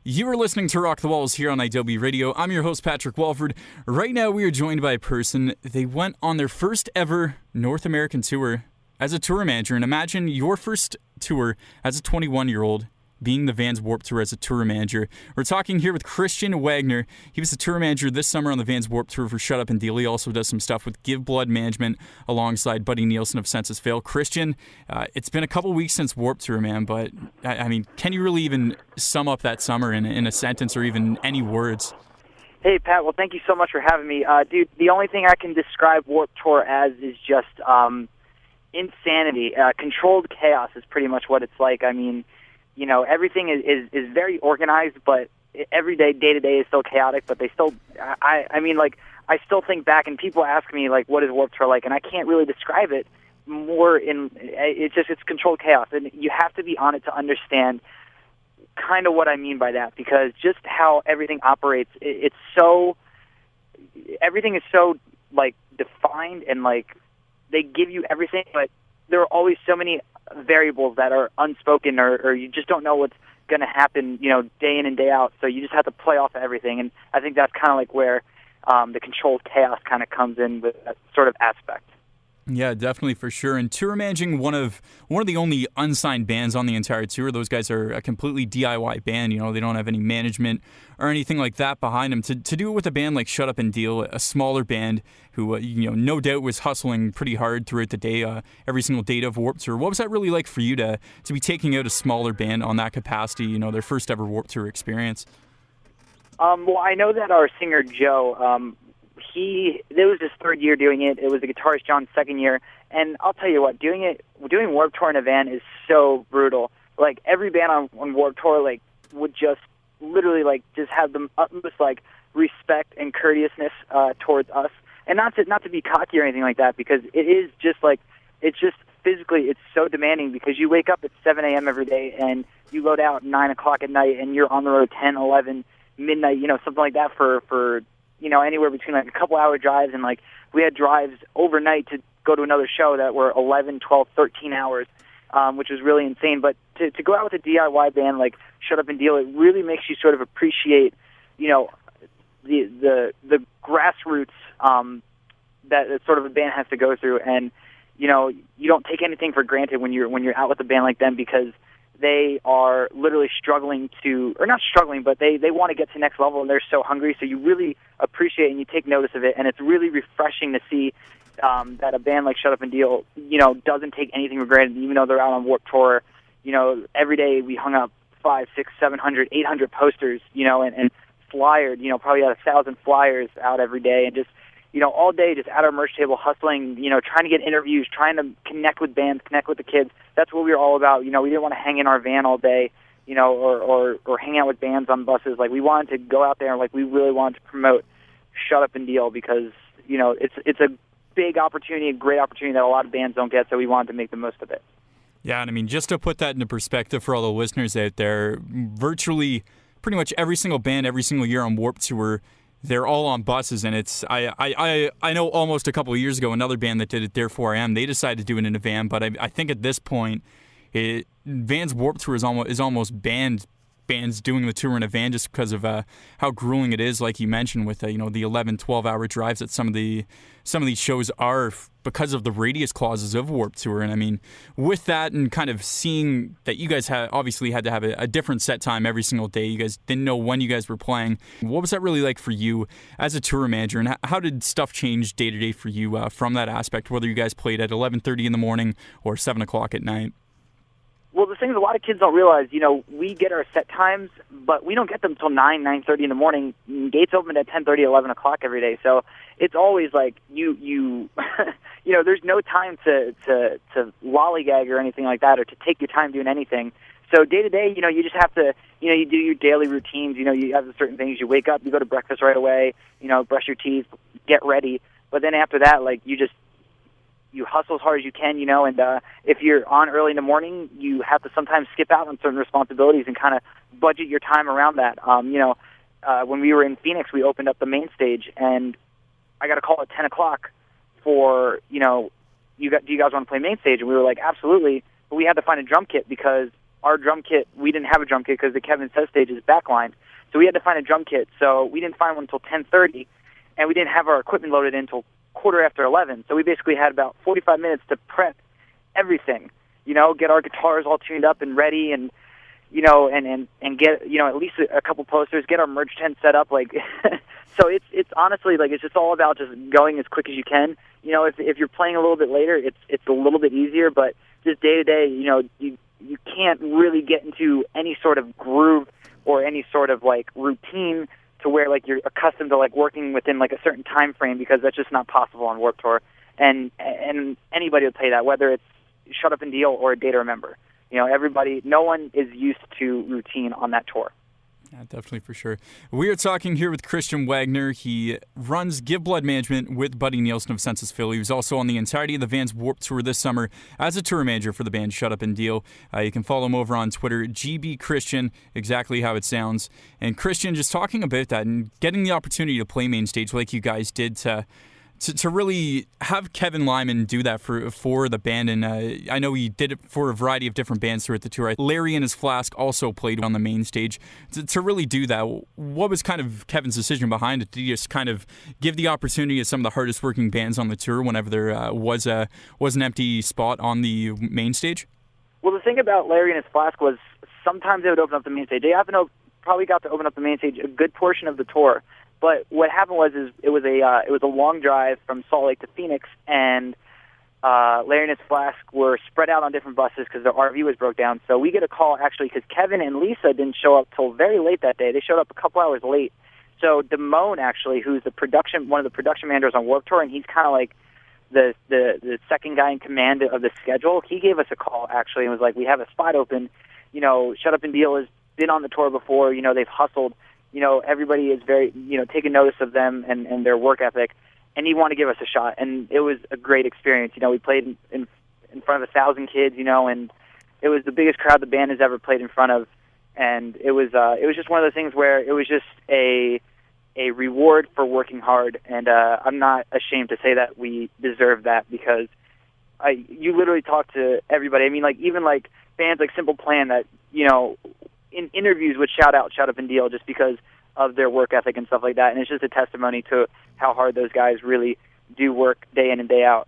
You are listening to Rock the Walls here on IW Radio. I'm your host, Patrick Walford. Right now, we are joined by a person. They went on their first ever North American tour as a tour manager. And imagine your first tour as a 21-year-old being the Vans Warped Tour as a tour manager. We're talking here with Christian Wagner. He was the tour manager this summer on the Vans Warped Tour for Shut Up and Deal. He also does some stuff with Give Blood Management alongside Buddy Neilsen of Census Fail. Christian, it's been a couple weeks since Warped Tour, man, but I mean, can you really even sum up that summer in a sentence or even any words? Hey, Pat. Well, thank you so much for having me. Dude, the only thing I can describe Warped Tour as is just insanity. Controlled chaos is pretty much what it's like. I mean, you know, everything is very organized, but every day to day is still chaotic, but they still, I mean, like, I still think back and people ask me, like, what is Warped Tour like? And I can't really describe it it's controlled chaos. And you have to be on it to understand kind of what I mean by that, because just how everything operates, everything is so, like, defined and, like, they give you everything, but there are always so many variables that are unspoken or you just don't know what's going to happen, you know, day in and day out. So you just have to play off of everything. And I think that's kind of like where the controlled chaos kind of comes in with that sort of aspect. Yeah, definitely, for sure. And tour managing one of the only unsigned bands on the entire tour. Those guys are a completely DIY band. You know, they don't have any management or anything like that behind them. To do it with a band like Shut Up and Deal, a smaller band who, no doubt was hustling pretty hard throughout the day, every single day of Warped Tour. What was that really like for you to be taking out a smaller band on that capacity? You know, their first ever Warped Tour experience. Well, I know that our singer Joe. It was his third year doing it. It was the guitarist John's second year. And I'll tell you what, doing Warped Tour in a van is so brutal. Like, every band on Warped Tour, like, would just literally, like, just have the utmost, like, respect and courteousness towards us. And not to be cocky or anything like that, because it is just, like, it's just physically, it's so demanding, because you wake up at 7 a.m. every day and you load out 9 o'clock at night and you're on the road 10, 11, midnight, something like that for anywhere between, like, a couple-hour drives, and, like, we had drives overnight to go to another show that were 11, 12, 13 hours, which was really insane. But to go out with a DIY band like Shut Up and Deal, it really makes you sort of appreciate, the grassroots that sort of a band has to go through, and you don't take anything for granted when you're out with a band like them, because they are literally not struggling, but they want to get to the next level, and they're so hungry. So you really appreciate and you take notice of it, and it's really refreshing to see that a band like Shut Up and Deal, doesn't take anything for granted, even though they're out on Warped Tour. Every day we hung up 500, 600, 700, 800 posters, and flyered, probably 1,000 flyers out every day, and just, all day just at our merch table hustling, trying to get interviews, trying to connect with bands, connect with the kids. That's what we were all about. We didn't want to hang in our van all day, or hang out with bands on buses. Like, we wanted to go out there and, like, we really wanted to promote Shut Up and Deal, because, it's a big opportunity, a great opportunity that a lot of bands don't get, so we wanted to make the most of it. Yeah, and I mean, just to put that into perspective for all the listeners out there, virtually pretty much every single band, every single year on Warped Tour, they're all on buses, and it's I know almost a couple of years ago, another band that did it, Therefore I Am, they decided to do it in a van, but I think at this point, Vans Warped Tour is almost banned bands doing the tour in a van, just because of how grueling it is, like you mentioned, with the 11, 12-hour drives that some of these shows are, because of the radius clauses of Warped Tour. And I mean, with that, and kind of seeing that you guys obviously had to have a different set time every single day, you guys didn't know when you guys were playing. What was that really like for you as a tour manager, and how did stuff change day to day for you from that aspect, whether you guys played at 11:30 in the morning or 7 o'clock at night? Well, the thing is, a lot of kids don't realize, we get our set times, but we don't get them until 9, 9:30 in the morning. Gates open at 10:30, 11 o'clock every day. So it's always like there's no time to lollygag or anything like that, or to take your time doing anything. So day to day, you just have to, you do your daily routines. You have certain things. You wake up, you go to breakfast right away, brush your teeth, get ready. But then after that, like, you hustle as hard as you can, and if you're on early in the morning, you have to sometimes skip out on certain responsibilities and kind of budget your time around that. When we were in Phoenix, we opened up the main stage, and I got a call at 10 o'clock do you guys want to play main stage? And we were like, absolutely. But we had to find a drum kit, because our drum kit, we didn't have a drum kit because the Kevin Says stage is backlined. So we had to find a drum kit. So we didn't find one until 10:30, and we didn't have our equipment loaded in until 11:15. So we basically had about 45 minutes to prep everything, get our guitars all tuned up and ready, and and get at least a couple posters, get our merch tent set up. Like, so it's honestly like it's just all about just going as quick as you can. If you're playing a little bit later, it's a little bit easier, but just day to day, you can't really get into any sort of groove or any sort of like routine to where like you're accustomed to like working within like a certain time frame, because that's just not possible on Warped Tour. And anybody will tell you that, whether it's Shut Up and Deal or A Day to Remember. No one is used to routine on that tour. Yeah, definitely, for sure. We are talking here with Christian Wagner. He runs Give Blood Management with Buddy Neilsen of Census Philly. He was also on the entirety of the band's Warped Tour this summer as a tour manager for the band Shut Up and Deal. You can follow him over on Twitter, GB Christian, exactly how it sounds. And Christian, just talking about that and getting the opportunity to play main stage like you guys did to really have Kevin Lyman do that for the band, and I know he did it for a variety of different bands throughout the tour. Larry and his Flask also played on the main stage. To really do that, what was kind of Kevin's decision behind it? Did he just kind of give the opportunity to some of the hardest working bands on the tour whenever there was an empty spot on the main stage? Well, the thing about Larry and his Flask was sometimes they would open up the main stage. They probably got to open up the main stage a good portion of the tour. But what happened was it was a long drive from Salt Lake to Phoenix, and Larry and his Flask were spread out on different buses because their RV was broke down. So we get a call actually because Kevin and Lisa didn't show up till very late that day. They showed up a couple hours late. So Damone actually, who's one of the production managers on Warped Tour, and he's kind of like the second guy in command of the schedule. He gave us a call actually and was like, "We have a spot open. Shut Up and Deal has been on the tour before. They've hustled. Everybody is very, taking notice of them and their work ethic, and he wanted to give us a shot." And it was a great experience. We played in front of 1,000 kids, and it was the biggest crowd the band has ever played in front of. And it was just one of those things where it was just a reward for working hard. And I'm not ashamed to say that we deserve that, because you literally talk to everybody. I mean, like even like bands like Simple Plan that, in interviews would shout out Shut Up and Deal just because of their work ethic and stuff like that. And it's just a testimony to how hard those guys really do work day in and day out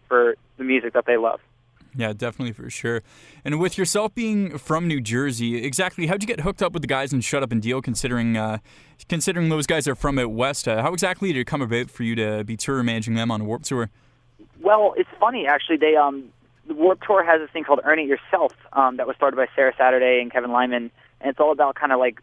for the music that they love. Yeah, definitely, for sure. And with yourself being from New Jersey, exactly how'd you get hooked up with the guys in Shut Up and Deal, considering those guys are from out west? How exactly did it come about for you to be tour managing them on a Warped Tour? Well, it's funny, actually. The Warped Tour has this thing called Earn It Yourself that was started by Sarah Saturday and Kevin Lyman, and it's all about kind of like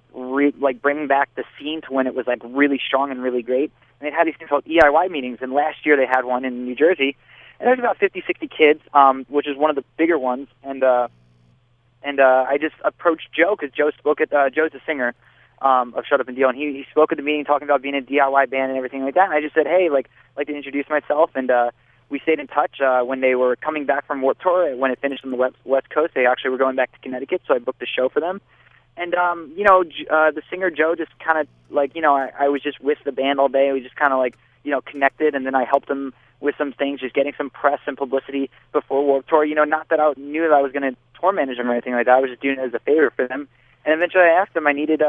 bringing back the scene to when it was like really strong and really great. And they had these things called EIY meetings, and last year they had one in New Jersey, and there's about 50, 60 kids, which is one of the bigger ones. And I just approached Joe, because Joe's the singer of Shut Up and Deal, and he spoke at the meeting talking about being a DIY band and everything like that. And I just said, hey, I'd like to introduce myself, and we stayed in touch when they were coming back from Warped Tour. When it finished on the West Coast, they actually were going back to Connecticut, so I booked a show for them. And, the singer Joe just kind of, I was just with the band all day. We just kind of, connected, and then I helped them with some things, just getting some press and publicity before Warped Tour. Not that I knew that I was going to tour manage them or anything like that. I was just doing it as a favor for them. And eventually I asked them, I needed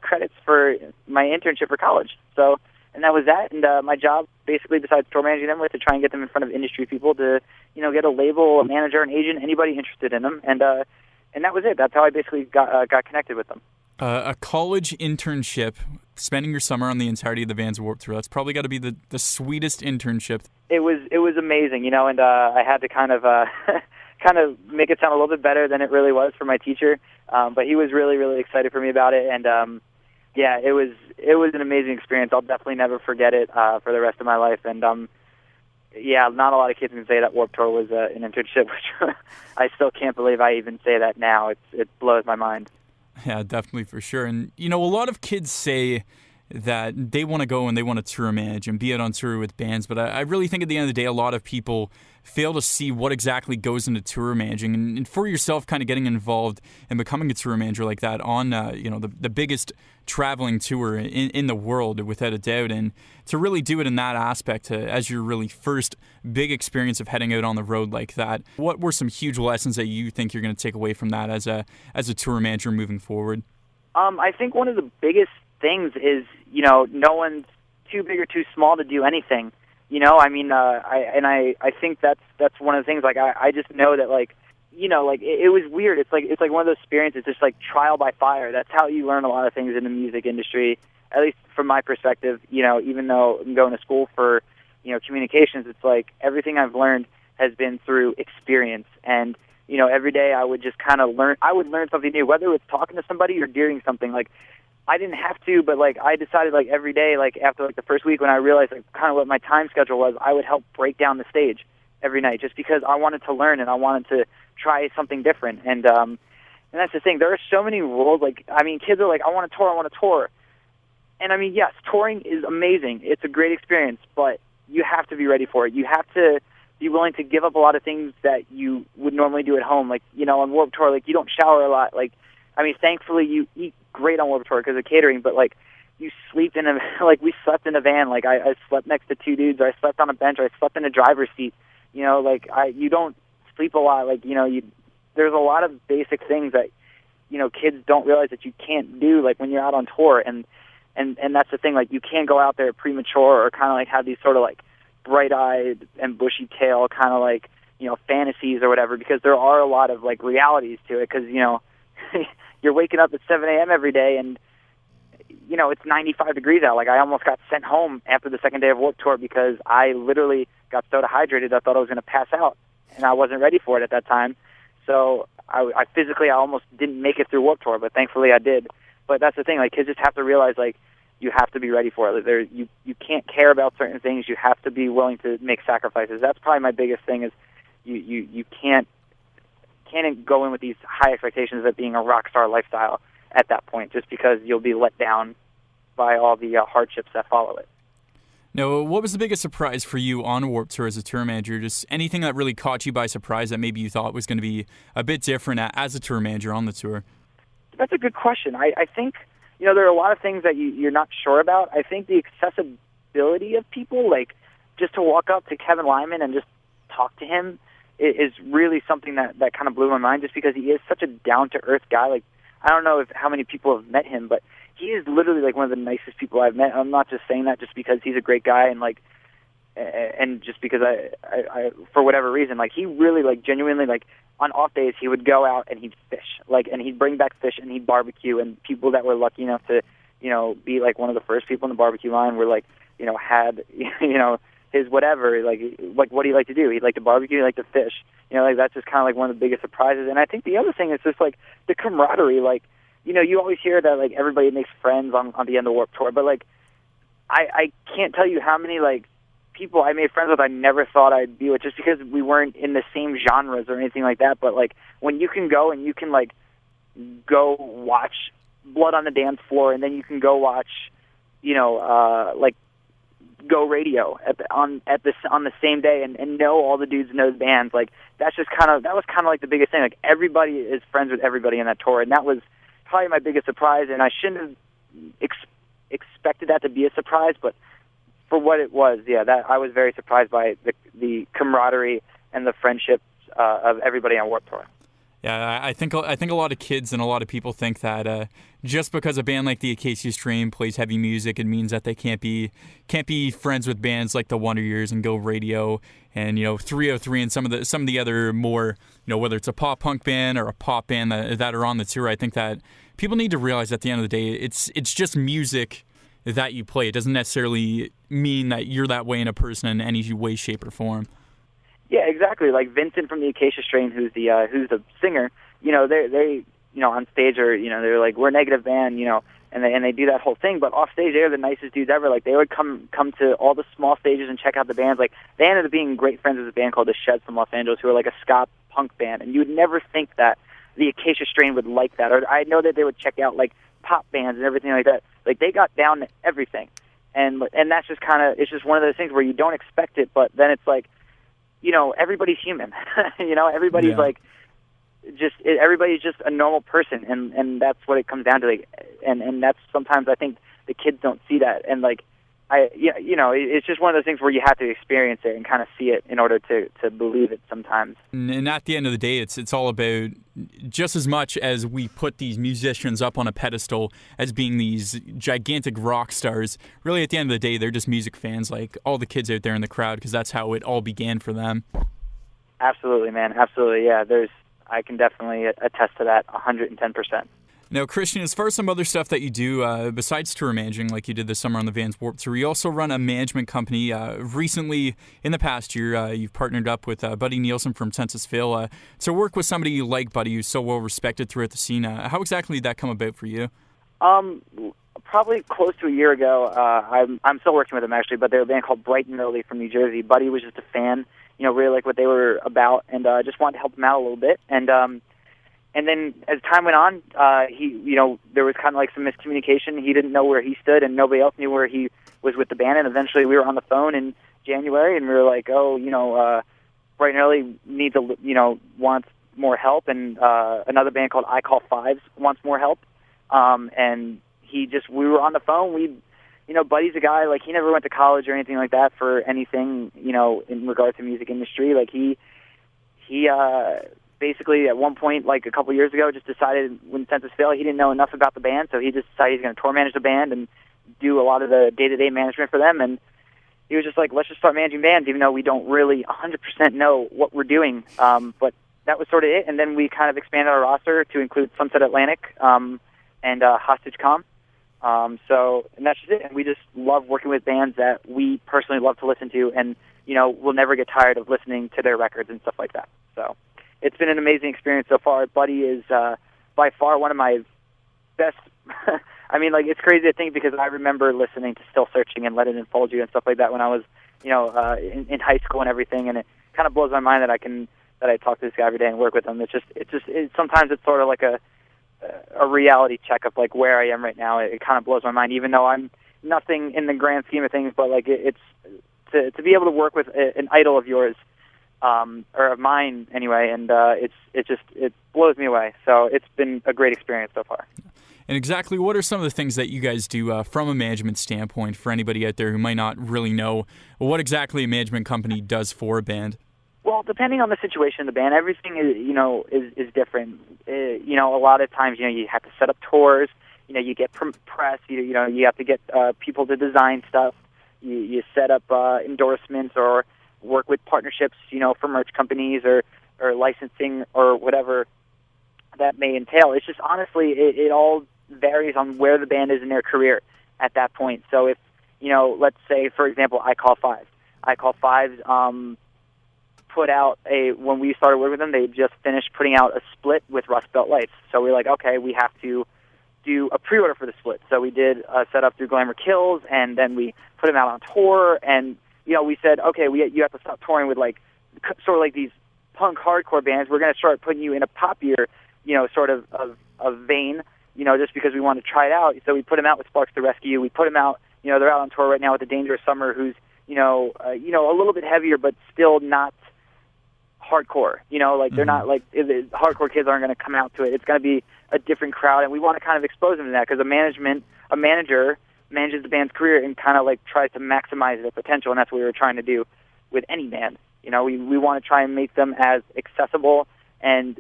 credits for my internship for college. So, and that was that. And my job, basically, besides tour managing them, was to try and get them in front of industry people to, get a label, a manager, an agent, anybody interested in them. And that was it. That's how I basically got connected with them. A college internship, spending your summer on the entirety of the band's Warped Tour. That's probably got to be the sweetest internship. It was amazing, and I had to kind of make it sound a little bit better than it really was for my teacher. But he was really, really excited for me about it, and it was an amazing experience. I'll definitely never forget it for the rest of my life. And not a lot of kids can say that Warped Tour was an internship, which I still can't believe I even say that now. It blows my mind. Yeah, definitely, for sure. And, a lot of kids say that they want to go and they want to tour manage and be out on tour with bands. But I really think at the end of the day, a lot of people fail to see what exactly goes into tour managing. And for yourself, kind of getting involved and becoming a tour manager like that on, the biggest traveling tour in the world, without a doubt. And to really do it in that aspect, as your really first big experience of heading out on the road like that, what were some huge lessons that you think you're going to take away from that as a tour manager moving forward? I think one of the biggest things is, no one's too big or too small to do anything. I think that's one of the things. Like, I just know that, it was weird. It's like one of those experiences, just like trial by fire. That's how you learn a lot of things in the music industry, at least from my perspective. Even though I'm going to school for, communications, it's like everything I've learned has been through experience. And, every day I would just kind of learn. I would learn something new, whether it's talking to somebody or doing something. Like, I didn't have to, but I decided every day, after the first week when I realized kind of what my time schedule was, I would help break down the stage every night just because I wanted to learn and I wanted to try something different. And that's the thing. There are so many rules. Kids are like, I want to tour. And yes, touring is amazing. It's a great experience, but you have to be ready for it. You have to be willing to give up a lot of things that you would normally do at home. On Warped Tour, you don't shower a lot. Thankfully you eat great on Warped Tour because of catering, but you sleep in a, we slept in a van. I slept next to two dudes, or I slept on a bench, or I slept in a driver's seat. You don't sleep a lot. There's a lot of basic things that, kids don't realize that you can't do, when you're out on tour. And that's the thing, you can't go out there premature or kind of have these sort of bright-eyed and bushy-tail kind of fantasies or whatever, because there are a lot of realities to it, because you're waking up at 7 a.m. every day and it's 95 degrees out. I almost got sent home after the second day of Warped Tour because I literally got so dehydrated I thought I was going to pass out, and I wasn't ready for it at that time. So I physically almost didn't make it through Warped Tour, but thankfully I did. But that's the thing, kids just have to realize you have to be ready for it. You can't care about certain things. You have to be willing to make sacrifices. That's probably my biggest thing, is you can't go in with these high expectations of it being a rock star lifestyle at that point, just because you'll be let down by all the hardships that follow it. Now, what was the biggest surprise for you on Warped Tour as a tour manager? Just anything that really caught you by surprise that maybe you thought was going to be a bit different as a tour manager on the tour? That's a good question. I think, there are a lot of things that you're not sure about. I think the accessibility of people, just to walk up to Kevin Lyman and just talk to him is really something that kind of blew my mind, just because he is such a down-to-earth guy. I don't know how many people have met him, but he is literally one of the nicest people I've met. I'm not just saying that just because he's a great guy and just because I for whatever reason, he really genuinely, on off days he would go out and he'd fish, and he'd bring back fish and he'd barbecue, and people that were lucky enough to, be one of the first people in the barbecue line were had, his whatever, what do you like to do? He'd like to barbecue, he'd like to fish. That's just kind of one of the biggest surprises. And I think the other thing is just the camaraderie. You always hear that everybody makes friends on the end of Warped Tour, but I can't tell you how many people I made friends with I never thought I'd be with, just because we weren't in the same genres or anything like that. But when you can go and you can go watch Blood on the Dance Floor, and then you can go watch Go Radio on the same day and know all the dudes in those bands, that was kind of the biggest thing. Everybody is friends with everybody in that tour, and that was probably my biggest surprise. And I shouldn't have expected that to be a surprise, but for what it was, that I was very surprised by the camaraderie and the friendships of everybody on Warped Tour. Yeah, I think a lot of kids and a lot of people think that just because a band like the Acacia Strain plays heavy music, it means that they can't be friends with bands like the Wonder Years and Go Radio and 303 and some of the other more, whether it's a pop punk band or a pop band that are on the tour. I think that people need to realize at the end of the day, it's just music that you play. It doesn't necessarily mean that you're that way in a person in any way, shape, or form. Yeah, exactly. Vincent from the Acacia Strain, who's the singer, they on stage are, they're we're a negative band, and they do that whole thing. But off stage, they're the nicest dudes ever. They would come to all the small stages and check out the bands. They ended up being great friends with a band called the Sheds from Los Angeles, who are a ska punk band. And you would never think that the Acacia Strain would like that. Or I know that they would check out pop bands and everything like that. Like, they got down to everything. And that's just kind of, it's just one of those things where you don't expect it, but then it's like, everybody's human. Everybody's like, everybody's just a normal person, and that's what it comes down to. Like, and that's sometimes I think the kids don't see that, and like, it's just one of those things where you have to experience it and kind of see it in order to believe it sometimes. And at the end of the day, it's all about, just as much as we put these musicians up on a pedestal as being these gigantic rock stars, really at the end of the day, they're just music fans, like all the kids out there in the crowd, because that's how it all began for them. Absolutely, man. Absolutely, yeah. I can definitely attest to that 110%. Now, Christian, as far as some other stuff that you do, besides tour managing, like you did this summer on the Vans Warped Tour, you also run a management company. Recently, in the past year, you've partnered up with Buddy Neilsen from Census Fail to work with somebody like Buddy, who's so well respected throughout the scene. How exactly did that come about for you? Probably close to a year ago. I'm still working with them, actually, but they're a band called Bright and Early from New Jersey. Buddy was just a fan, really like what they were about, and just wanted to help them out a little bit. And then as time went on, there was kind of like some miscommunication. He didn't know where he stood, and nobody else knew where he was with the band. And eventually, we were on the phone in January, and we were like, Bright and Early wants more help, and another band called I Call Fives wants more help. And we were on the phone. Buddy's a guy, like, he never went to college or anything like that for anything, in regards to music industry. Like, he basically at one point, like a couple years ago, just decided when Census Fail, he didn't know enough about the band, so he just decided he's going to tour manage the band and do a lot of the day-to-day management for them. And he was just like, let's just start managing bands, even though we don't really 100% know what we're doing. But that was sort of it. And then we kind of expanded our roster to include Sunset Atlantic and Hostage Calm. And that's just it. And we just love working with bands that we personally love to listen to, and we'll never get tired of listening to their records and stuff like that. So it's been an amazing experience so far. Buddy is by far one of my best. I mean, like, it's crazy to think, because I remember listening to Still Searching and Let It Enfold You and stuff like that when I was, in high school and everything. And it kind of blows my mind that I talk to this guy every day and work with him. Sometimes it's sort of like a reality check of like where I am right now. It kind of blows my mind, even though I'm nothing in the grand scheme of things. But like, it's to be able to work with an idol of yours. Or of mine anyway, and it blows me away. So it's been a great experience so far. And exactly what are some of the things that you guys do from a management standpoint for anybody out there who might not really know what exactly a management company does for a band? Well, depending on the situation of the band, everything is different. A lot of times, you have to set up tours. You get press. You have to get people to design stuff. You set up endorsements or work with partnerships, for merch companies or licensing or whatever that may entail. It's just, honestly, it all varies on where the band is in their career at that point. So if, let's say, for example, I Call Fives put out when we started working with them, they just finished putting out a split with Rust Belt Lights. So we're like, okay, we have to do a pre-order for the split. So we did a setup through Glamour Kills, and then we put them out on tour, and we said, okay, you have to stop touring with like sort of like these punk hardcore bands. We're going to start putting you in a poppier, sort of vein, just because we want to try it out. So we put them out with Sparks to Rescue. We put them out, they're out on tour right now with the Dangerous Summer, who's, a little bit heavier, but still not hardcore. They're not like, the hardcore kids aren't going to come out to it. It's going to be a different crowd, and we want to kind of expose them to that, because a manager manages the band's career and kind of like tries to maximize their potential, and that's what we were trying to do with any band. We want to try and make them as accessible, and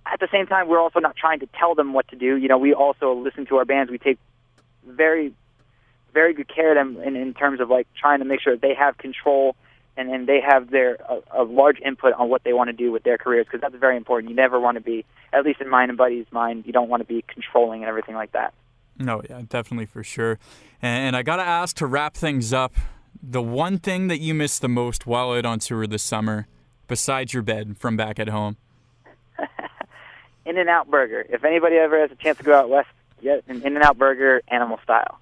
at the same time, we're also not trying to tell them what to do. We also listen to our bands. We take very, very good care of them in terms of like trying to make sure that they have control and they have their a large input on what they want to do with their careers, because that's very important. You never want to be, at least in mine and Buddy's mind, you don't want to be controlling and everything like that. No, yeah, definitely, for sure. And I got to ask, to wrap things up, the one thing that you missed the most while out on tour this summer, besides your bed from back at home? In-N-Out Burger. If anybody ever has a chance to go out west, get an In-N-Out Burger, animal style.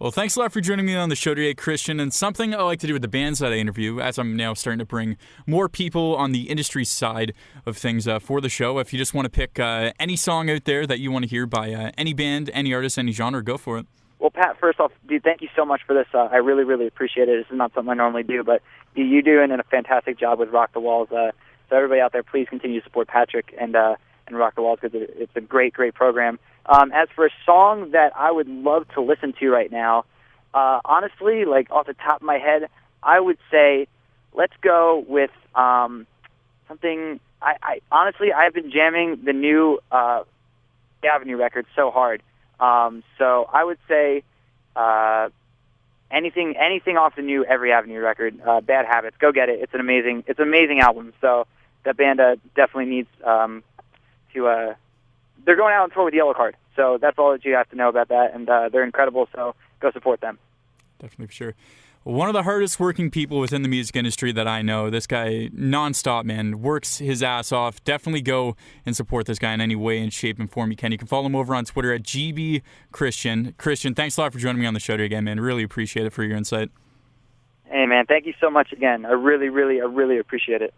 Well, thanks a lot for joining me on the show today, Christian. And something I like to do with the bands that I interview, as I'm now starting to bring more people on the industry side of things for the show. If you just want to pick any song out there that you want to hear by any band, any artist, any genre, go for it. Well, Pat, first off, dude, thank you so much for this. I really, really appreciate it. This is not something I normally do, but you're doing a fantastic job with Rock the Walls. So everybody out there, please continue to support Patrick and Rock the Walls, because it's a great, great program. As for a song that I would love to listen to right now, honestly, like off the top of my head, I would say let's go with something. I honestly, I've been jamming the new Avenue record so hard. So I would say anything off the new Every Avenue record. Bad Habits, go get it. It's an amazing album. So that band definitely needs to. They're going out on tour with Yellow Card, so that's all that you have to know about that. And they're incredible, so go support them. Definitely, for sure. One of the hardest working people within the music industry that I know. This guy, nonstop, man, works his ass off. Definitely go and support this guy in any way and shape and form you can. You can follow him over on Twitter at GBChristian. Christian, thanks a lot for joining me on the show today again, man. Really appreciate it for your insight. Hey, man, thank you so much again. I really, really, really appreciate it.